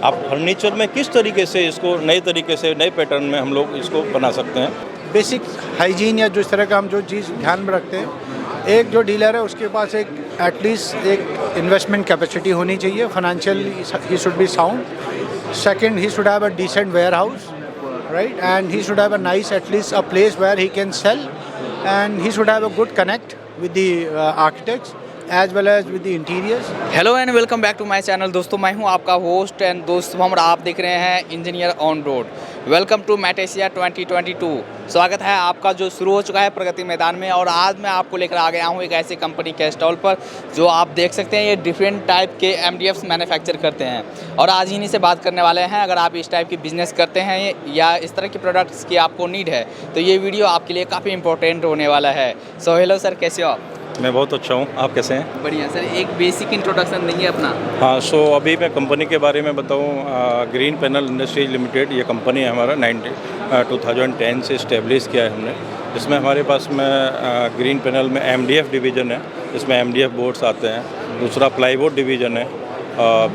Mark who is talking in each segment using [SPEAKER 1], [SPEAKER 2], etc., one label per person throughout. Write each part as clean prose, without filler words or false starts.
[SPEAKER 1] आप फर्नीचर में किस तरीके से इसको नए तरीके से नए पैटर्न में हम लोग इसको बना सकते हैं।
[SPEAKER 2] बेसिक हाइजीन या जो इस तरह का हम जो चीज़ ध्यान में रखते हैं, एक जो डीलर है उसके पास एक एटलीस्ट एक इन्वेस्टमेंट कैपेसिटी होनी चाहिए, financially he should be sound. Second, he should have a decent warehouse, right, and he should have a nice, at least a place where he can sell, and he should have a good connect with the architects as well as with the interiors.
[SPEAKER 3] Hello and welcome back to my channel. दोस्तों मैं हूं आपका host and दोस्त और आप देख रहे हैं engineer on road. Welcome to Mat Asia 2022। स्वागत है आपका जो शुरू हो चुका है प्रगति मैदान में, और आज मैं आपको लेकर आ गया हूं एक ऐसी कंपनी के स्टॉल पर जो आप देख सकते हैं ये डिफरेंट टाइप के MDFs मैन्युफैक्चर करते हैं, और आज इन्हीं से बात करने वाले हैं। अगर आप इस टाइप की बिजनेस करते हैं या इस तरह की प्रोडक्ट्स की आपको नीड है तो ये वीडियो आपके लिए काफ़ी इंपॉर्टेंट होने वाला है। सो हेलो सर, कैसे हो आप?
[SPEAKER 1] मैं बहुत अच्छा हूँ, आप कैसे हैं?
[SPEAKER 3] बढ़िया सर। एक बेसिक इंट्रोडक्शन देंगे अपना?
[SPEAKER 1] हाँ, सो अभी मैं कंपनी के बारे में बताऊँ। ग्रीन पैनल इंडस्ट्रीज लिमिटेड ये कंपनी है हमारा 2010 से इस्टेब्लिश किया है हमने। इसमें हमारे पास में ग्रीन पैनल में MDF डिवीज़न है, इसमें MDF बोर्ड्स आते हैं। दूसरा प्लाईवुड डिवीज़न है,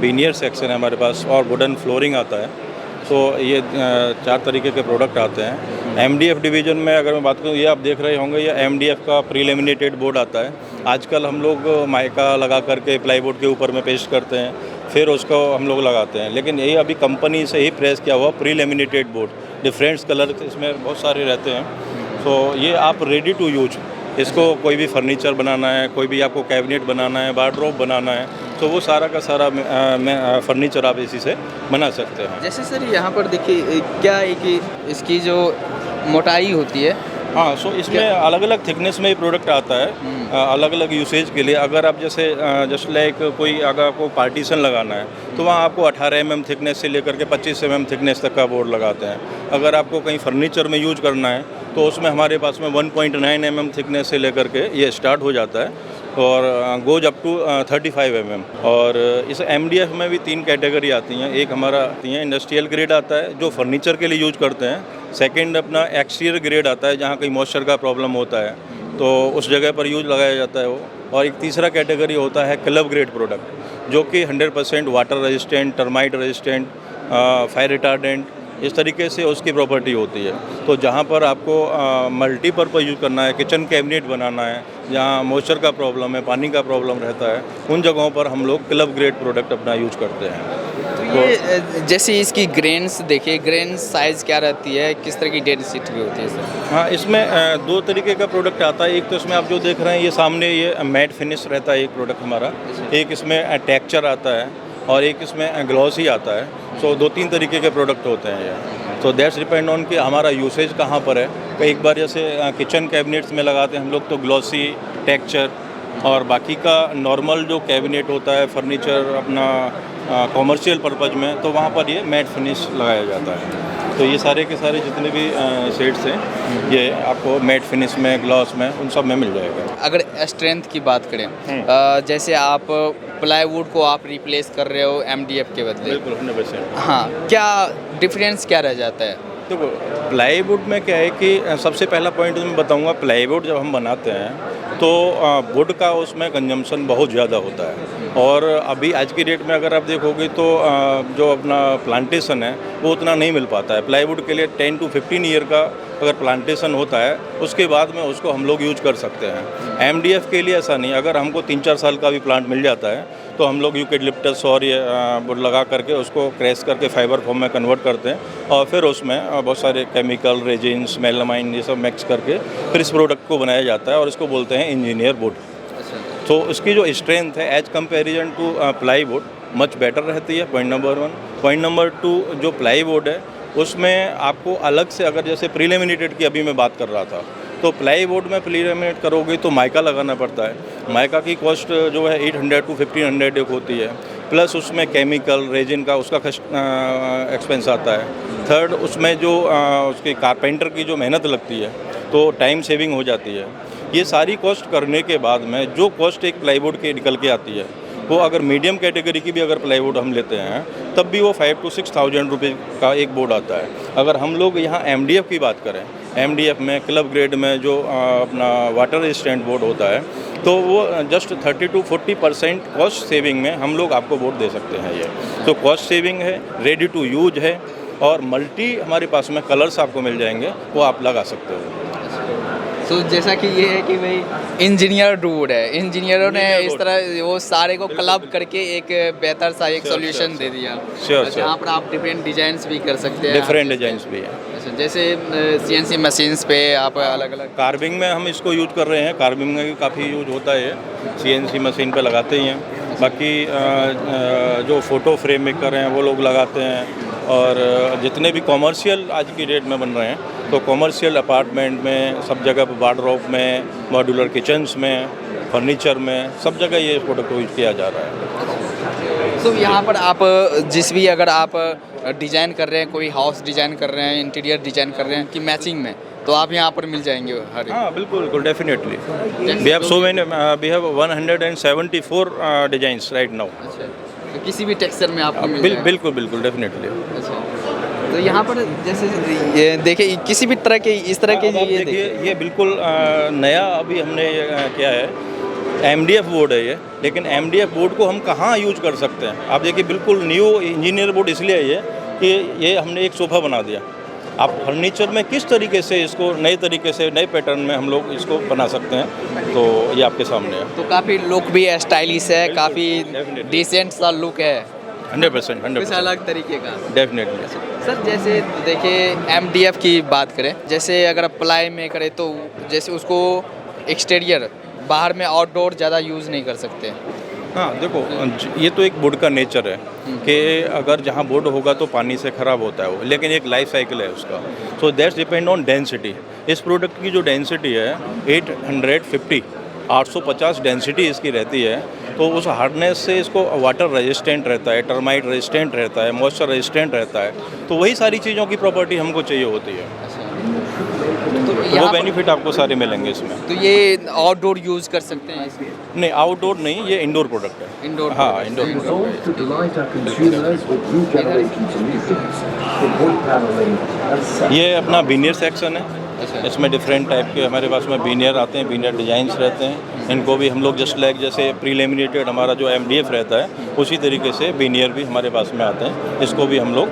[SPEAKER 1] बीनियर सेक्शन है हमारे पास, और वुडन फ्लोरिंग आता है। तो ये 4 तरीके के प्रोडक्ट आते हैं। MDF डिवीज़न में अगर मैं बात करूँ, ये आप देख रहे होंगे, ये MDF का प्रीलेमिनेटेड बोर्ड आता है। आजकल हम लोग माइका लगा करके प्लाईवुड के ऊपर में पेस्ट करते हैं, फिर उसको हम लोग लगाते हैं, लेकिन ये अभी कंपनी से ही प्रेस किया हुआ प्रीलेमिनेटेड बोर्ड, डिफरेंट कलर इसमें बहुत सारे रहते हैं। तो ये आप रेडी टू यूज, इसको कोई भी फर्नीचर बनाना है, कोई भी आपको कैबिनेट बनाना है, वार्डरोब बनाना है, तो वो सारा का सारा फर्नीचर आप इसी से बना सकते हैं।
[SPEAKER 3] जैसे सर यहाँ पर देखिए क्या है कि इसकी जो मोटाई होती है,
[SPEAKER 1] हाँ, सो इसमें अलग अलग थिकनेस में ये प्रोडक्ट आता है, अलग अलग यूसेज के लिए। अगर आप जैसे जस्ट लाइक कोई अगर आपको पार्टीशन लगाना है तो वहाँ आपको 18 mm थिकनेस से लेकर के 25 mm थिकनेस तक का बोर्ड लगाते हैं। अगर आपको कहीं फर्नीचर में यूज करना है तो उसमें हमारे पास में 1.9 mm थिकनेस से लेकर के ये स्टार्ट हो जाता है, और गोज अप टू 35 mm। और इस MDF में भी 3 कैटेगरी आती हैं। एक हमारा आती है इंडस्ट्रियल ग्रेड आता है जो फर्नीचर के लिए यूज करते हैं। सेकंड अपना एक्सटीरियर ग्रेड आता है जहाँ कहीं मॉइस्चर का प्रॉब्लम होता है तो उस जगह पर यूज लगाया जाता है वो। और एक तीसरा कैटेगरी होता है क्लब ग्रेड प्रोडक्ट जो कि 100% water resistant, termite resistant, fire retardant, इस तरीके से उसकी प्रॉपर्टी होती है। तो जहाँ पर आपको मल्टीपर्पज़ यूज़ करना है, किचन कैबिनेट बनाना है, जहाँ मॉइस्चर का प्रॉब्लम है, पानी का प्रॉब्लम रहता है, उन जगहों पर हम लोग क्लब ग्रेड प्रोडक्ट अपना यूज करते हैं।
[SPEAKER 3] तो ये जैसे इसकी ग्रेन्स देखिए, ग्रेन साइज़ क्या रहती है, किस तरह की डेंसिटी होती है सर?
[SPEAKER 1] हाँ, इसमें 2 तरीके का प्रोडक्ट आता है। एक तो इसमें आप जो देख रहे हैं ये सामने ये मैट फिनिश रहता है एक प्रोडक्ट हमारा, एक इसमें टेक्सचर आता है, और एक इसमें ग्लॉसी आता है। सो 2-3 तरीके के प्रोडक्ट होते हैं ये। तो दैट्स डिपेंड ऑन कि हमारा यूसेज कहाँ पर है। कई एक बार जैसे किचन कैबिनेट्स में लगाते हैं हम लोग तो ग्लॉसी, टेक्सचर, और बाकी का नॉर्मल जो कैबिनेट होता है फर्नीचर अपना कॉमर्शियल पर्पज़ में, तो वहाँ पर ये मैट फिनिश लगाया जाता है। तो ये सारे के सारे जितने भी शेड्स हैं ये आपको मैट फिनिश में, ग्लॉस में, उन सब में मिल जाएगा।
[SPEAKER 3] अगर स्ट्रेंथ की बात करें, जैसे आप प्लाईवुड को आप रिप्लेस कर रहे हो MDF के बदले,
[SPEAKER 1] बिल्कुल 100%।
[SPEAKER 3] हाँ, क्या डिफरेंस क्या रह जाता है?
[SPEAKER 1] देखो, प्लाईवुड में क्या है कि सबसे पहला पॉइंट मैं बताऊंगा, प्लाईवुड जब हम बनाते हैं तो वुड का उसमें कंजम्पशन बहुत ज़्यादा होता है। और अभी आज की डेट में अगर आप देखोगे तो जो अपना प्लांटेशन है वो उतना नहीं मिल पाता है। प्लाईवुड के लिए 10 to 15 ईयर का अगर प्लांटेशन होता है उसके बाद में उसको हम लोग यूज कर सकते हैं। MDF के लिए ऐसा नहीं, अगर हमको 3-4 साल का भी प्लांट मिल जाता है तो हम लोग यूकेलिप्टस और ये वुड लगा करके उसको क्रैश करके फाइबर फॉर्म में कन्वर्ट करते हैं, और फिर उसमें बहुत सारे केमिकल, रेजिन्स, मेलामाइन, ये सब मिक्स करके फिर इस प्रोडक्ट को बनाया जाता है, और इसको बोलते हैं इंजीनियर वुड। तो इसकी जो स्ट्रेंथ है as comparison to plywood much better रहती है, पॉइंट नंबर 1। पॉइंट नंबर 2, जो प्लाईवुड है उसमें आपको अलग से, अगर जैसे प्रीलेमिनेटेड की अभी मैं बात कर रहा था, तो प्लाईवुड में प्रीलेमिनेट करोगे तो माइका लगाना पड़ता है। माइका की कॉस्ट जो है 800 to 1500 एक होती है, प्लस उसमें केमिकल, रेजिन का उसका एक्सपेंस आता है। थर्ड, उसमें जो उसके कारपेंटर की जो मेहनत लगती है तो टाइम सेविंग हो जाती है। ये सारी कॉस्ट करने के बाद में जो कॉस्ट एक प्लाईवुड की निकल के आती है वो अगर मीडियम कैटेगरी की भी अगर प्लाईवुड हम लेते हैं तब भी वो 5,000 to 6,000 रुपये का एक बोर्ड आता है। अगर हम लोग यहाँ MDF की बात करें, MDF में, क्लब ग्रेड में जो अपना वाटर रेजिस्टेंट बोर्ड होता है, तो वो जस्ट 30 to 40% कॉस्ट सेविंग में हम लोग आपको बोर्ड दे सकते हैं। ये तो कॉस्ट सेविंग है, रेडी टू यूज है, और मल्टी हमारे पास में कलर्स आपको मिल जाएंगे, वो आप लगा सकते हो।
[SPEAKER 3] तो जैसा कि ये है कि भाई इंजीनियर डूड है, इंजीनियरों ने इस तरह वो सारे को क्लब करके एक बेहतर सा एक सॉल्यूशन दे दिया, जहाँ पर आप डिफरेंट डिजाइन्स भी कर सकते हैं।
[SPEAKER 1] डिफरेंट डिजाइन्स भी हैं।
[SPEAKER 3] अच्छा, जैसे CNC मशीन्स पे आप अलग अलग
[SPEAKER 1] कार्विंग में हम इसको यूज कर रहे हैं, कार्विंग में भी काफ़ी यूज होता है, CNC मशीन पे लगाते ही हैं। बाकी जो फ़ोटो फ्रेम मेकर हैं वो लोग लगाते हैं, और जितने भी कॉमर्शियल आज की डेट में बन रहे हैं, तो कॉमर्शियल अपार्टमेंट में सब जगह पर, वार्डरोब में, मॉड्यूलर किचन्स में, फर्नीचर में, सब जगह ये प्रोडक्ट यूज किया जा रहा है।
[SPEAKER 3] तो यहाँ पर आप जिस भी अगर आप डिज़ाइन कर रहे हैं, कोई हाउस डिज़ाइन कर रहे हैं, इंटीरियर डिज़ाइन कर रहे हैं कि मैचिंग में, तो आप यहाँ पर मिल जाएंगे हर एक।
[SPEAKER 1] हाँ बिल्कुल बिल्कुल, definitely we have so many, we have 174 designs right now.
[SPEAKER 3] अच्छा, तो किसी भी टेक्सचर में आपको मिल जाएगा।
[SPEAKER 1] बिल्कुल बिल्कुल, डेफिनेटली।
[SPEAKER 3] अच्छा, तो यहाँ पर जैसे ये देखिए किसी भी तरह के इस तरह के
[SPEAKER 1] अब आप
[SPEAKER 3] ये
[SPEAKER 1] देखिए, ये बिल्कुल नया अभी हमने क्या है, MDF बोर्ड है ये, लेकिन MDF बोर्ड को हम कहाँ यूज कर सकते हैं? आप देखिए, बिल्कुल न्यू इंजीनियर बोर्ड इसलिए है ये कि ये हमने एक सोफ़ा बना दिया। आप फर्नीचर में किस तरीके से इसको नए तरीके से, नए पैटर्न में हम लोग इसको बना सकते हैं, तो ये आपके सामने है।
[SPEAKER 3] तो काफ़ी लुक भी स्टाइलिश है, काफ़ी डिसेंट सा लुक है,
[SPEAKER 1] 100%,
[SPEAKER 3] कुछ अलग तरीके का।
[SPEAKER 1] डेफिनेटली।
[SPEAKER 3] सर जैसे देखिए MDF की बात करें, जैसे अगर प्लाई में करें तो जैसे उसको एक्सटीरियर बाहर में आउटडोर ज़्यादा यूज़ नहीं कर सकते।
[SPEAKER 1] हाँ देखो, ये तो एक बोर्ड का नेचर है कि अगर जहाँ बोर्ड होगा तो पानी से ख़राब होता है वो, लेकिन एक लाइफ साइकिल है उसका। So that's depend on density. इस प्रोडक्ट की जो डेंसिटी है 850 डेंसिटी इसकी रहती है, तो उस हार्डनेस से इसको वाटर रेजिस्टेंट रहता है, टर्माइट रेजिस्टेंट रहता है, मॉइस्चर रेजिस्टेंट रहता है, तो वही सारी चीज़ों की प्रॉपर्टी हमको चाहिए होती है। तो वो बेनिफिट आपको सारे मिलेंगे इसमें।
[SPEAKER 3] तो ये आउटडोर यूज़ कर सकते हैं इसमें?
[SPEAKER 1] नहीं, आउटडोर नहीं, ये इंडोर प्रोडक्ट है।
[SPEAKER 3] इंडोर?
[SPEAKER 1] हाँ, इंडोर। ये अपना बीनियर सेक्शन है। इसमें डिफरेंट टाइप के हमारे पास में बीनियर आते हैं, बीनियर डिजाइंस रहते हैं। इनको भी हम लोग जस्ट लाइक जैसे प्रीलेमिनेटेड हमारा जो MDF रहता है, उसी तरीके से बीनियर भी हमारे पास में आते हैं। इसको भी हम लोग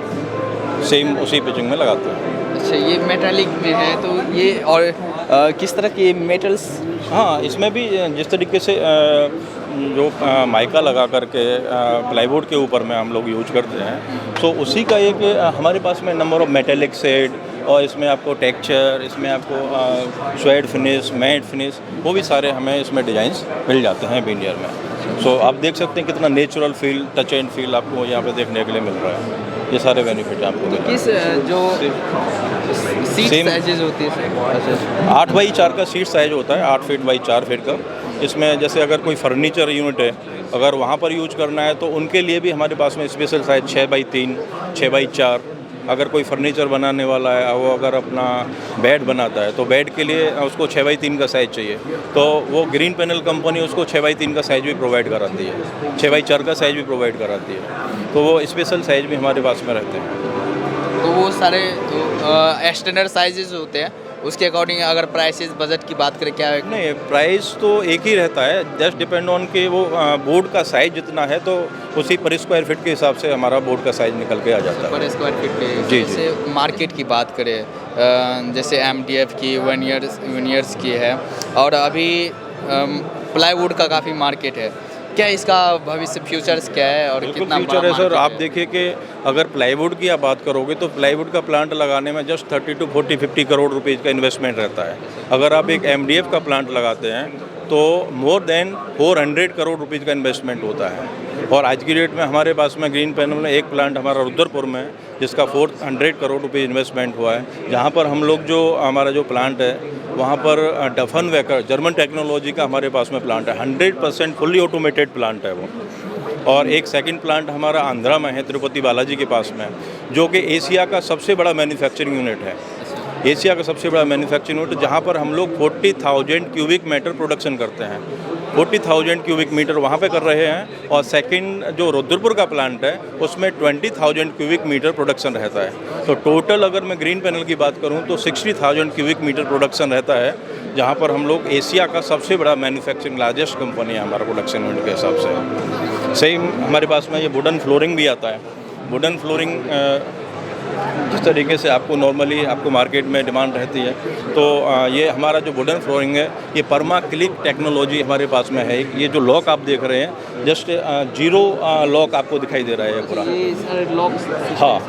[SPEAKER 1] सेम उसी पिचिंग में लगाते हैं।
[SPEAKER 3] अच्छा, ये मेटालिक में है, तो ये और किस तरह के मेटल्स?
[SPEAKER 1] हाँ, इसमें भी जिस तरीके से जो माइका लगा करके प्लाईवुड के ऊपर में हम लोग यूज करते हैं, तो उसी का एक हमारे पास में नंबर ऑफ मेटेलिक शेड, और इसमें आपको टेक्सचर, इसमें आपको स्वेड फिनिश, मैट फिनिश, वो भी सारे हमें इसमें डिज़ाइंस मिल जाते हैं बीनियर में। सो आप देख सकते हैं कितना natural feel, touch and feel आपको यहाँ पे देखने के लिए मिल रहा है। ये सारे बेनिफिट आपको मिल रहे हैं।
[SPEAKER 3] किस जो सीट साइजेज होती है?
[SPEAKER 1] 8 बाई 4 का सीट साइज होता है, 8 फीट बाई 4 फीट का। इसमें जैसे अगर कोई फर्नीचर यूनिट है, अगर वहाँ पर यूज करना है तो उनके लिए भी हमारे पास में स्पेशल साइज 6 बाई 3, 6 बाई 4। अगर कोई फर्नीचर बनाने वाला है, वो अगर अपना बेड बनाता है, तो बेड के लिए उसको 6 बाई 3 का साइज़ चाहिए, तो वो ग्रीन पैनल कंपनी उसको 6 बाई 3 का साइज़ भी प्रोवाइड कराती है, 6 बाई 4 का साइज़ भी प्रोवाइड कराती है। तो वो स्पेशल साइज़ भी हमारे पास में रहते हैं।
[SPEAKER 3] तो वो सारे स्टैंडर्ड साइजेस होते हैं, उसके अकॉर्डिंग अगर प्राइसेस बजट की बात करें क्या है?
[SPEAKER 1] नहीं, प्राइस तो एक ही रहता है, जस्ट डिपेंड ऑन कि वो बोर्ड का साइज़ जितना है, तो उसी पर स्क्वायर फीट के हिसाब से हमारा बोर्ड का साइज़ निकल के आ जाता है।
[SPEAKER 3] पर स्क्वायर फीट पे
[SPEAKER 1] जी,
[SPEAKER 3] जैसे मार्केट की बात करें, जैसे MDF की वीनियर्स की है, और अभी प्लाईवुड का काफ़ी मार्केट है, क्या इसका भविष्य फ्यूचर्स क्या है और कितना
[SPEAKER 1] फ्यूचर है सर? आप देखिए कि अगर प्लाईवुड की आप बात करोगे तो प्लाईवुड का प्लांट लगाने में जस्ट 30 to 50 करोड़ रुपीज़ का इन्वेस्टमेंट रहता है। अगर आप एक MDF का प्लांट लगाते हैं तो मोर देन 400 करोड़ रुपीज़ का इन्वेस्टमेंट होता है। और आज की डेट में हमारे पास में ग्रीन पैनल में एक प्लांट हमारा रुद्रपुर में, जिसका 400 करोड़ रुपये इन्वेस्टमेंट हुआ है, जहाँ पर हम लोग जो हमारा जो प्लांट है वहाँ पर डफन वेकर जर्मन टेक्नोलॉजी का हमारे पास में प्लांट है, 100% फुल्ली ऑटोमेटेड प्लांट है वो। और एक सेकंड प्लांट हमारा आंध्रा में है, तिरुपति बालाजी के पास में, जो कि एशिया का सबसे बड़ा मैन्युफैक्चरिंग यूनिट है। एशिया का सबसे बड़ा मैन्युफैक्चरिंग यूनिट, जहाँ पर हम लोग 40,000 क्यूबिक मीटर प्रोडक्शन करते हैं। 40,000 क्यूबिक मीटर वहाँ पे कर रहे हैं, और सेकंड जो रुद्रपुर का प्लांट है उसमें 20,000 क्यूबिक मीटर प्रोडक्शन रहता है। तो टोटल अगर मैं ग्रीन पैनल की बात करूँ तो 60,000 क्यूबिक मीटर प्रोडक्शन रहता है, जहाँ पर हम लोग एशिया का सबसे बड़ा मैन्युफैक्चरिंग लार्जेस्ट कंपनी है हमारा प्रोडक्शन यूनिट के हिसाब से। सेम हमारे पास में ये वुडन फ्लोरिंग भी आता है। वुडन फ्लोरिंग जिस तरीके से आपको नॉर्मली आपको मार्केट में डिमांड रहती है, तो ये हमारा जो वुडन फ्लोरिंग है ये परमा क्लिक टेक्नोलॉजी हमारे पास में है। ये जो लॉक आप देख रहे हैं जस्ट जीरो लॉक आपको दिखाई दे रहा है पूरा।
[SPEAKER 3] ये सारे लॉक्स।
[SPEAKER 1] हाँ,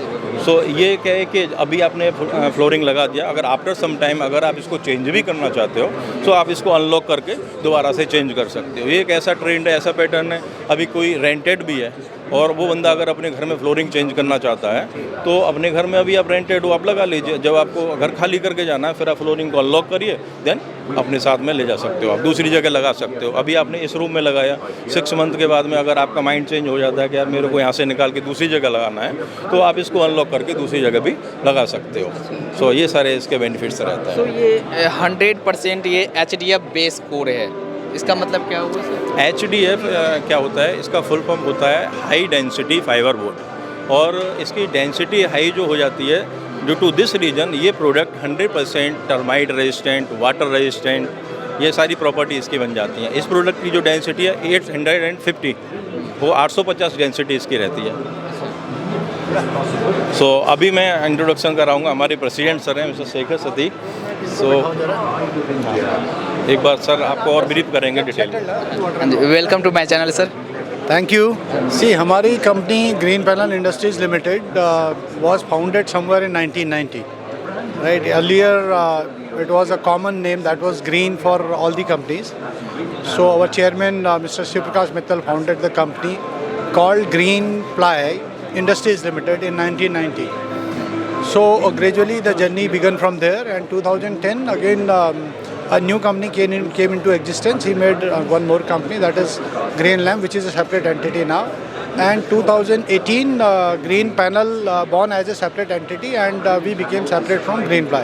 [SPEAKER 1] सो ये क्या है कि अभी आपने फ्लोरिंग लगा दिया, अगर आफ्टर सम टाइम अगर आप इसको चेंज भी करना चाहते हो तो आप इसको अनलॉक करके दोबारा से चेंज कर सकते हो। ये एक ऐसा ट्रेंड है, ऐसा पैटर्न है। अभी कोई रेंटेड भी है और वो बंदा अगर अपने घर में फ्लोरिंग चेंज करना चाहता है तो अपने घर में अभी आप रेंटेड हो, आप लगा लीजिए। जब आपको घर खाली करके जाना है फिर आप फ्लोरिंग को अनलॉक करिए, देन अपने साथ में ले जा सकते हो, आप दूसरी जगह लगा सकते हो। अभी आपने इस रूम में लगाया, 6 मंथ के बाद में अगर आपका माइंड चेंज हो जाता है कि यार मेरे को यहाँ से निकाल के दूसरी जगह लगाना है, तो आप इसको अनलॉक करके दूसरी जगह भी लगा सकते हो। सो ये सारे इसके बेनिफिट्स रहता है।
[SPEAKER 3] तो ये 100% ये HDF बेस कोर है, इसका मतलब क्या हुआ सर?
[SPEAKER 1] HDF क्या होता है, इसका फुल फॉर्म होता है हाई डेंसिटी फाइबर बोर्ड, और इसकी डेंसिटी हाई जो हो जाती है ड्यू टू दिस रीजन ये product 100% termite resistant, water resistant, ये सारी प्रॉपर्टी इसकी बन जाती हैं। इस प्रोडक्ट की जो डेंसिटी है 850, वो 850 डेंसिटी इसकी रहती है। सो अभी मैं इंट्रोडक्शन कराऊंगा, हमारे प्रेसिडेंट सर हैं मिस्टर शेखर सती। सो एक बार सर आपको और ब्रीफ करेंगे detail.
[SPEAKER 3] Welcome to my channel sir.
[SPEAKER 2] Thank you. See, हमारी कंपनी green panel industries limited was founded somewhere in 1990. Right? Earlier, it was a common name that was green for all the companies. So our chairman, Mr. Shivrakash Mittal, founded the company called Green Ply Industries Limited in 1990. So gradually the journey began from there, and 2010 again a new company came into existence. He made one more company, that is Green Lamp, which is a separate entity now. And 2018 Green Panel born as a separate entity, and we became separate from Green Ply.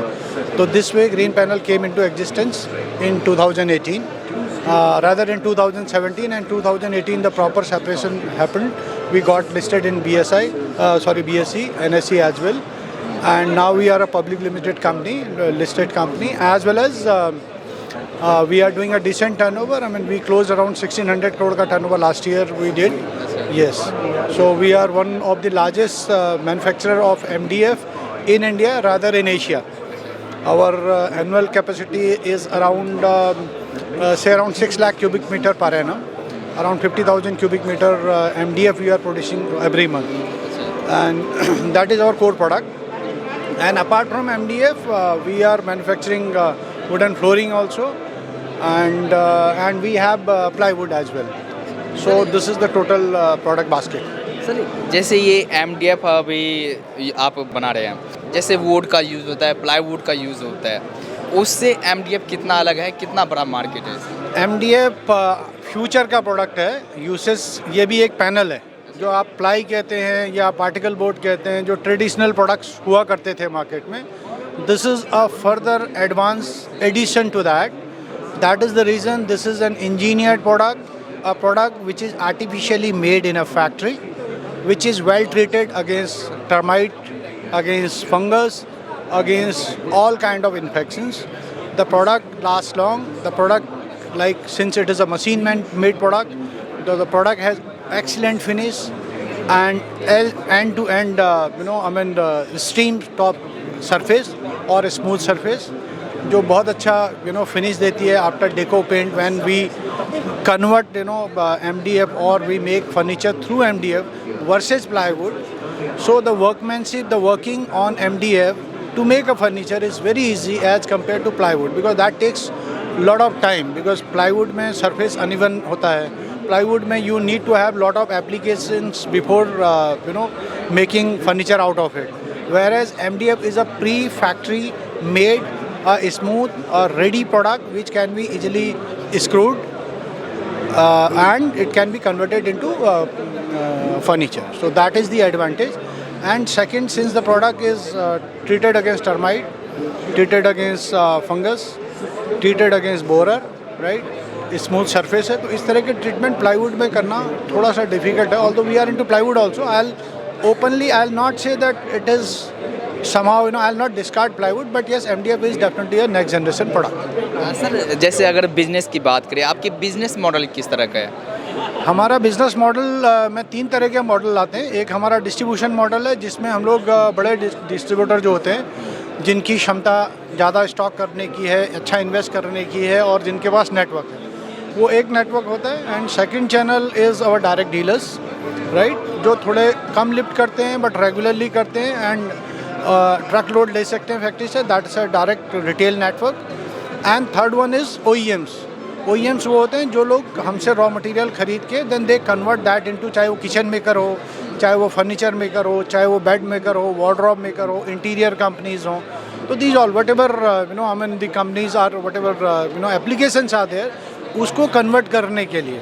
[SPEAKER 2] So this way Green Panel came into existence in 2018. Rather in 2017 and 2018 the proper separation happened. We got listed in BSE, NSE as well. And now we are a public limited company, listed company, as well as we are doing a decent turnover. I mean, we closed around 1600 crore ka turnover last year we did. Yes. So we are one of the largest manufacturer of MDF in India, rather in Asia. Our annual capacity is around say around 6 lakh cubic meter per annum. Around 50,000 cubic meter MDF we are producing every month. And that is our core product. And apart from MDF, we are manufacturing wooden flooring also, and we have plywood as well. So this is the total product basket.
[SPEAKER 3] Sir जैसे ये MDF अभी आप बना रहे हैं, जैसे would का use होता है, प्लाईवुड का यूज़ होता है, उससे MDF कितना अलग है, कितना बड़ा मार्केट है इसका?
[SPEAKER 2] MDF फ्यूचर का प्रोडक्ट है, यूसेस ये भी एक पैनल है जो आप प्लाई कहते हैं या पार्टिकल बोर्ड कहते हैं, जो ट्रेडिशनल प्रोडक्ट्स हुआ करते थे मार्केट में. This is a further advance edition to that. That is the reason this is an engineered product, a product which is artificially made in a factory, which is well treated against termite, against fungus, against all kind of infections. The product lasts long. The product, like since it is a machine made product, the product has excellent finish and end to end stream top surface or a smooth surface, जो बहुत अच्छा finish देती है after deco paint. When we convert MDF or we make furniture through MDF versus plywood, so the workmanship, the working on MDF to make a furniture is very easy as compared to plywood, because that takes lot of time, because plywood में surface uneven होता है. Plywood में you need to have lot of applications before making furniture out of it, whereas MDF is a pre-factory made a smooth ready product which can be easily screwed and it can be converted into furniture. So that is the advantage. And second, since the product is treated against termite, treated against fungus, treated against borer, right? Smooth surface है, तो इस तरह के treatment plywood में करना थोड़ा सा difficult है. Although we are into plywood also. I will not say that it is somehow, I'll not discard plywood, but yes, MDF is definitely a next generation product.
[SPEAKER 3] Sir जैसे अगर business की बात करें, आपकी बिजनेस मॉडल किस तरह का है?
[SPEAKER 2] हमारा बिजनेस मॉडल में 3 तरह के मॉडल लाते हैं. एक हमारा डिस्ट्रीब्यूशन मॉडल है, जिसमें हम लोग बड़े डिस्ट्रीब्यूटर जो होते हैं, जिनकी क्षमता ज़्यादा स्टॉक करने की है, अच्छा इन्वेस्ट करने की है और जिनके पास नेटवर्क है, वो एक नेटवर्क होता है. And second channel is our direct dealers, right, जो थोड़े कम लिफ्ट करते हैं बट रेगुलरली करते हैं एंड ट्रक लोड ले सकते हैं फैक्ट्री से. That is a direct retail network. And third one is OEMs. OEMs वो होते हैं जो लोग हमसे रॉ मटेरियल खरीद के then they convert that into, चाहे वो किचन मेकर हो, चाहे वो फर्नीचर मेकर हो, चाहे वो बेड मेकर हो, वार्डरोब मेकर हो, इंटीरियर कंपनीज हों. तो these all whatever I mean the companies are whatever applications are there, उसको कन्वर्ट करने के लिए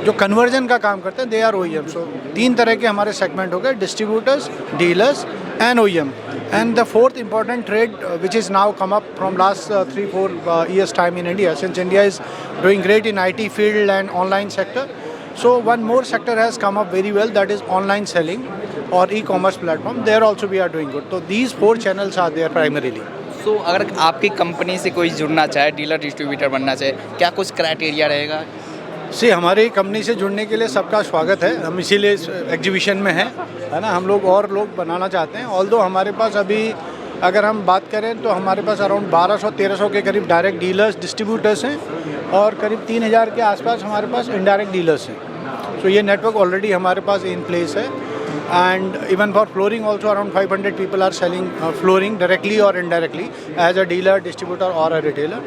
[SPEAKER 2] जो कन्वर्जन का काम करते हैं, दे आर OEM. सो 3 तरह के हमारे सेगमेंट हो गए, distributors, dealers and OEM. And the fourth important trade which is now come up from last 3-4 years time in India, since India is doing great in IT field and online sector. So one more sector has come up very well, that is online selling or e-commerce platform. There also we are doing good. So these 4 channels are there primarily.
[SPEAKER 3] तो अगर आपकी company से कोई जुड़ना चाहे, dealer distributor बनना चाहे, क्या कुछ क्राइटेरिया रहेगा?
[SPEAKER 2] हमारी कंपनी से जुड़ने के लिए सबका स्वागत है. हम इसीलिए इस एग्जीबिशन में हैं, है ना. हम लोग और लोग बनाना चाहते हैं. ऑल्दो हमारे पास अभी अगर हम बात करें तो हमारे पास अराउंड 1200-1300 के करीब डायरेक्ट डीलर्स, डिस्ट्रीब्यूटर्स हैं और करीब 3000 के आसपास हमारे पास इनडायरेक्ट डीलर्स हैं. सो ये नेटवर्क ऑलरेडी हमारे पास इन प्लेस है. And even for flooring also around 500 people are selling flooring directly or indirectly as a dealer, distributor or a retailer.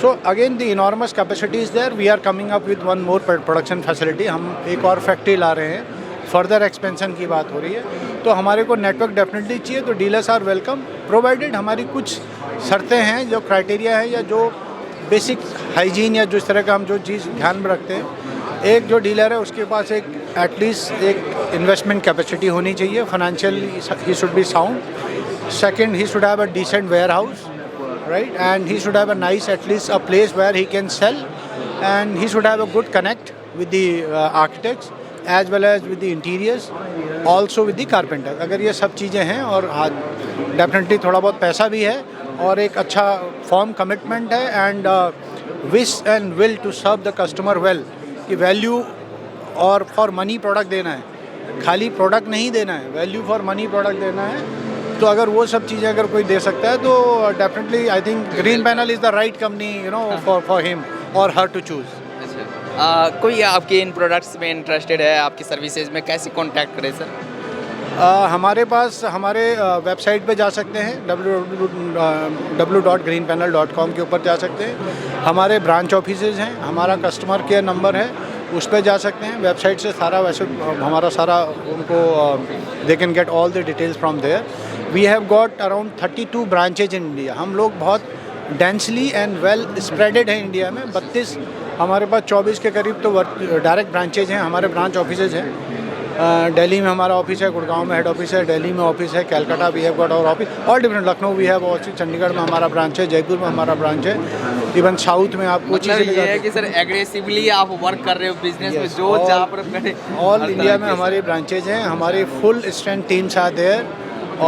[SPEAKER 2] So again the enormous capacity is there. We are coming up with one more production facility. हम एक और factory ला रहे हैं. Further expansion की बात हो रही है. तो हमारे को नेटवर्क डेफिनेटली चाहिए. तो डीलर्स आर वेलकम, प्रोवाइडेड हमारी कुछ शर्तें हैं, जो क्राइटेरिया है या जो बेसिक हाइजीन या जो इस तरह का हम जो चीज़ ध्यान में रखते हैं. एक जो डीलर है उसके पास एक एटलीस्ट एक इन्वेस्टमेंट कैपेसिटी होनी चाहिए. Financially he should be sound. Second, he should have a decent warehouse, right, and he should have a nice at least a place where he can sell, and he should have a good connect with the architects as well as with the interiors, also with the carpenter. अगर ये सब चीज़ें हैं और definitely थोड़ा बहुत पैसा भी है और एक अच्छा फॉर्म कमिटमेंट है and wish and will to serve the customer well, कि वैल्यू और फॉर मनी प्रोडक्ट देना है, खाली प्रोडक्ट नहीं देना है, वैल्यू फॉर मनी प्रोडक्ट देना है. तो अगर वो सब चीज़ें अगर कोई दे सकता है तो definitely I think green panel is the right company for him और हर टू चूज़.
[SPEAKER 3] कोई आपके इन प्रोडक्ट्स में इंटरेस्टेड है, आपकी सर्विसेज में, कैसे कॉन्टैक्ट करें सर?
[SPEAKER 2] हमारे पास हमारे वेबसाइट पे जा सकते हैं, www.greenpanel.com के ऊपर जा सकते हैं. हमारे ब्रांच ऑफिसेज हैं, हमारा कस्टमर केयर नंबर है, उस पर जा सकते हैं. वेबसाइट से सारा वैसे हमारा सारा उनको they can get all the details from there. We have got around 32 branches in India. हम लोग बहुत डेंसली एंड वेल स्प्रेडेड हैं इंडिया में. 32 हमारे पास 24 के करीब तो डायरेक्ट ब्रांचेज हैं, हमारे ब्रांच ऑफिसेज हैं. दिल्ली में हमारा ऑफिस है, गुड़गांव में हेड ऑफिस है, दिल्ली में ऑफिस है, Calcutta we have got our office, all different. Lucknow we have office, Chandigarh में हमारा ब्रांच है, जयपुर में हमारा ब्रांच है. इवन साउथ में आपको
[SPEAKER 3] मतलब ये है कि सर एग्रेसिवली आप वर्क कर रहे हो बिजनेस में, जो जहाँ पर
[SPEAKER 2] ऑल इंडिया में हमारे ब्रांचेज हैं. हमारे full strength teams are there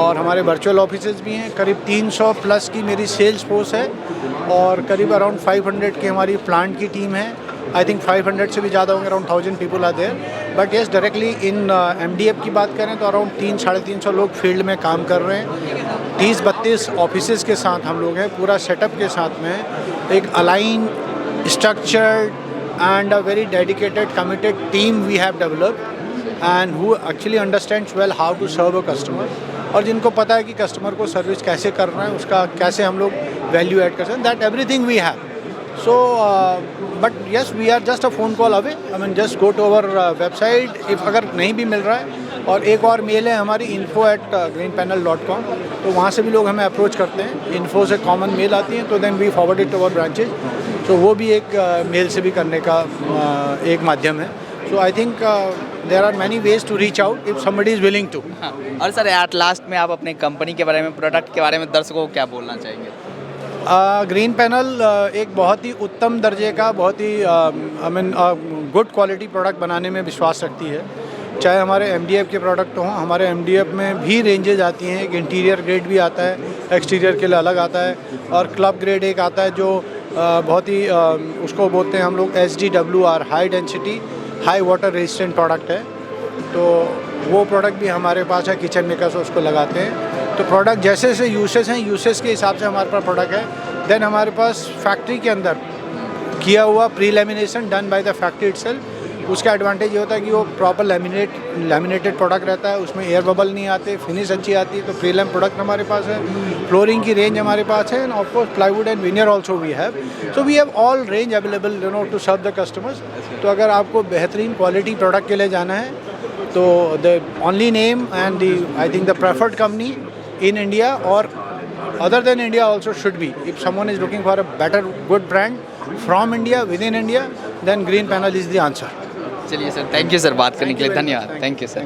[SPEAKER 2] और हमारे वर्चुअल ऑफिसेज भी हैं. करीब 300 प्लस की मेरी सेल्स फोर्स है और करीब अराउंड 500 की हमारी प्लांट की टीम है. आई थिंक 500 से भी ज़्यादा होंगे, around 1000 people are there. But yes, directly in MDF की बात करें तो अराउंड 300-350 लोग फील्ड में काम कर रहे हैं. 30-32 ऑफिसेज़ के साथ हम लोग हैं, पूरा सेटअप के साथ में. एक align, structured and a very dedicated committed team we have developed and who actually understands well how to serve a customer, और जिनको पता है कि कस्टमर को सर्विस कैसे करना है, उसका कैसे हम लोग वैल्यू ऐड कर सकते हैं. That everything we have. So, but yes, we are just a phone call away. I mean, just go to our website. If अगर नहीं भी मिल रहा है, और एक और मेल है हमारी info@greenpanel.com, तो वहाँ से भी लोग हमें अप्रोच करते हैं. इन्फो से कॉमन मेल आती हैं, तो then we forward it to our branches. तो वो भी एक मेल से भी करने का एक माध्यम है. So I think there are many ways to reach out if somebody is willing to.
[SPEAKER 3] हाँ, और सर एट लास्ट में आप अपने कंपनी के बारे में, प्रोडक्ट के बारे में दर्शकों को क्या बोलना चाहेंगे?
[SPEAKER 2] ग्रीन पैनल एक बहुत ही उत्तम दर्जे का, बहुत ही I mean good quality product बनाने में विश्वास रखती है। चाहे हमारे MDF के प्रोडक्ट हों, हमारे MDF में भी रेंजेज आती हैं। एक इंटीरियर ग्रेड भी आता है, एक्सटीरियर के लिए अलग आता है, और क्लब ग्रेड एक आता है जो बहुत ही उसको बोलते हैं हम लोग SDWR, high density high water resistant product है। तो वो प्रोडक्ट भी हमारे पास है, किचन मेकर्स उसको लगाते हैं। तो प्रोडक्ट जैसे जैसे यूसेस हैं, यूसेस के हिसाब से हमारे पास प्रोडक्ट है। देन हमारे पास फैक्ट्री के अंदर किया हुआ pre lamination done by the factory itself. उसका एडवांटेज ये होता है कि वो प्रॉपर लैमिनेटेड प्रोडक्ट रहता है, उसमें एयर बबल नहीं आते, फिनिश अच्छी आती है। तो प्री लैम प्रोडक्ट हमारे पास है, फ्लोरिंग की रेंज हमारे पास है, and of course plywood and veneer also we have. So we have all range available to serve the customers. तो अगर आपको बेहतरीन क्वालिटी प्रोडक्ट के लिए जाना है तो the only name and the I think the preferred company in India or other than India also should be. If someone is looking for a better, good brand from India, within India, then Green Panel is the answer.
[SPEAKER 3] चलिए sir, thank you sir, बात करने के लिए धन्यवाद। Thank you sir.